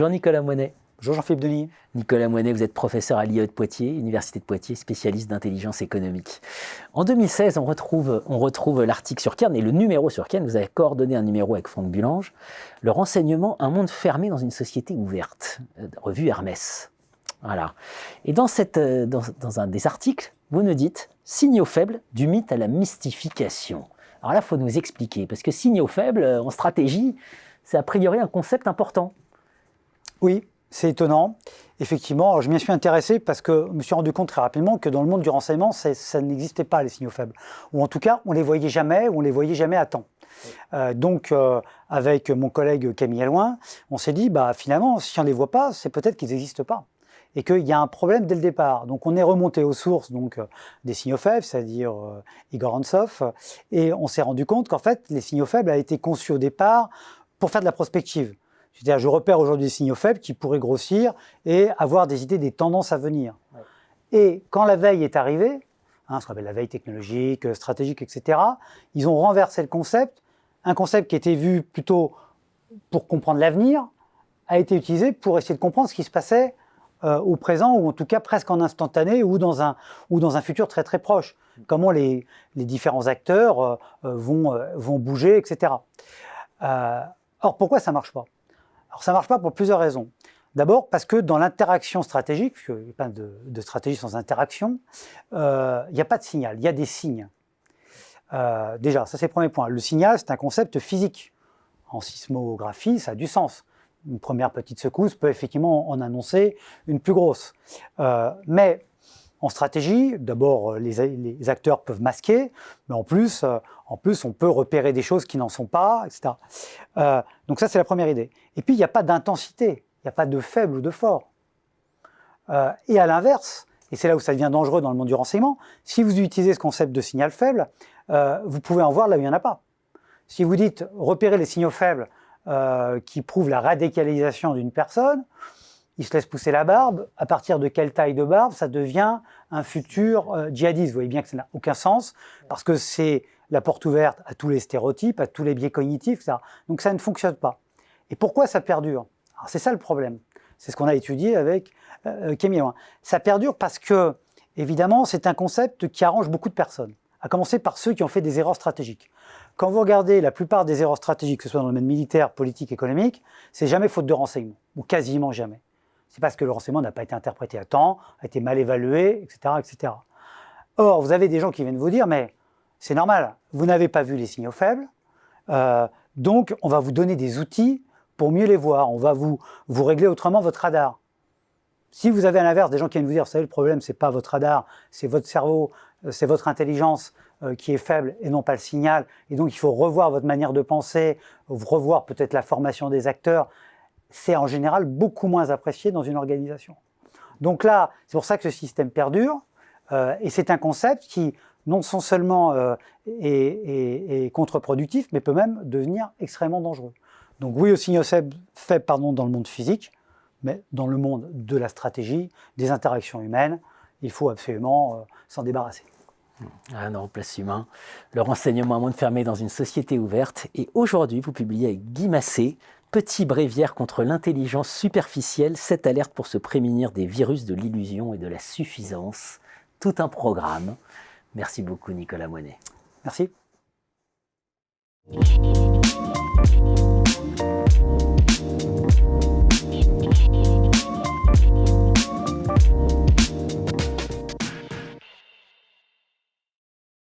Bonjour Nicolas Moinet. Bonjour Jean-Philippe Denis. Nicolas Moinet, vous êtes professeur à l'IE de Poitiers, Université de Poitiers, spécialiste d'intelligence économique. En 2016, on retrouve l'article sur Cairn et le numéro sur Cairn. Vous avez coordonné un numéro avec Franck Bulange. Le renseignement, un monde fermé dans une société ouverte, revue Hermès. Voilà. Et dans un des articles, vous nous dites « Signaux faibles du mythe à la mystification ». Alors là, il faut nous expliquer, parce que signaux faibles, en stratégie, c'est a priori un concept important. Oui, c'est étonnant. Effectivement, alors je m'y suis intéressé parce que je me suis rendu compte très rapidement que dans le monde du renseignement, ça n'existait pas, les signaux faibles. Ou en tout cas, on ne les voyait jamais, ou on ne les voyait jamais à temps. Donc, avec mon collègue Camille Allouin, on s'est dit, finalement, si on ne les voit pas, c'est peut-être qu'ils n'existent pas. Et qu'il y a un problème dès le départ. Donc on est remonté aux sources des signaux faibles, c'est-à-dire Igor Antsov, et on s'est rendu compte qu'en fait, les signaux faibles a été conçus au départ pour faire de la prospective. C'est-à-dire, je repère aujourd'hui des signaux faibles qui pourraient grossir et avoir des idées, des tendances à venir. Ouais. Et quand la veille est arrivée, ce qu'on appelle la veille technologique, stratégique, etc., ils ont renversé le concept. Un concept qui était vu plutôt pour comprendre l'avenir a été utilisé pour essayer de comprendre ce qui se passait au présent, ou en tout cas presque en instantané, ou dans un futur très très proche. Comment les différents acteurs vont bouger, etc. Or, pourquoi ça ne marche pas ? Alors, ça ne marche pas pour plusieurs raisons. D'abord, parce que dans l'interaction stratégique, puisqu'il n'y a pas de stratégie sans interaction, il n'y a pas de signal, il y a des signes. Déjà, ça c'est le premier point. Le signal, c'est un concept physique. En sismographie, ça a du sens. Une première petite secousse peut effectivement en annoncer une plus grosse. Mais en stratégie, d'abord, les acteurs peuvent masquer, mais en plus, on peut repérer des choses qui n'en sont pas, etc. Donc ça, c'est la première idée. Et puis, il n'y a pas d'intensité, il n'y a pas de faible ou de fort. Et à l'inverse, et c'est là où ça devient dangereux dans le monde du renseignement, si vous utilisez ce concept de signal faible, vous pouvez en voir là où il n'y en a pas. Si vous dites repérer les signaux faibles qui prouvent la radicalisation d'une personne, il se laisse pousser la barbe. À partir de quelle taille de barbe ça devient un futur djihadiste? Vous voyez bien que ça n'a aucun sens, parce que c'est la porte ouverte à tous les stéréotypes, à tous les biais cognitifs, etc. Donc ça ne fonctionne pas. Et pourquoi ça perdure? Alors c'est ça le problème. C'est ce qu'on a étudié avec Camille Allouin. Ça perdure parce que, évidemment, c'est un concept qui arrange beaucoup de personnes, à commencer par ceux qui ont fait des erreurs stratégiques. Quand vous regardez la plupart des erreurs stratégiques, que ce soit dans le domaine militaire, politique, économique, c'est jamais faute de renseignement, ou quasiment jamais. C'est parce que le renseignement n'a pas été interprété à temps, a été mal évalué, etc., etc. Or, vous avez des gens qui viennent vous dire, mais c'est normal, vous n'avez pas vu les signaux faibles, donc on va vous donner des outils pour mieux les voir, on va vous régler autrement votre radar. Si vous avez à l'inverse des gens qui viennent vous dire, vous savez, le problème, c'est pas votre radar, c'est votre cerveau, c'est votre intelligence qui est faible et non pas le signal, et donc il faut revoir votre manière de penser, revoir peut-être la formation des acteurs, c'est en général beaucoup moins apprécié dans une organisation. Donc là, c'est pour ça que ce système perdure, et c'est un concept qui, non seulement est contre-productif, mais peut même devenir extrêmement dangereux. Donc oui, aux signaux faibles dans le monde physique, mais dans le monde de la stratégie, des interactions humaines, il faut absolument s'en débarrasser. Non, place humain. Le renseignement, un monde fermé dans une société ouverte. Et aujourd'hui, vous publiez avec Guy Massé, Petit bréviaire contre l'intelligence superficielle, 7 alertes pour se prémunir des virus de l'illusion et de la suffisance. Tout un programme. Merci beaucoup, Nicolas Moinet. Merci.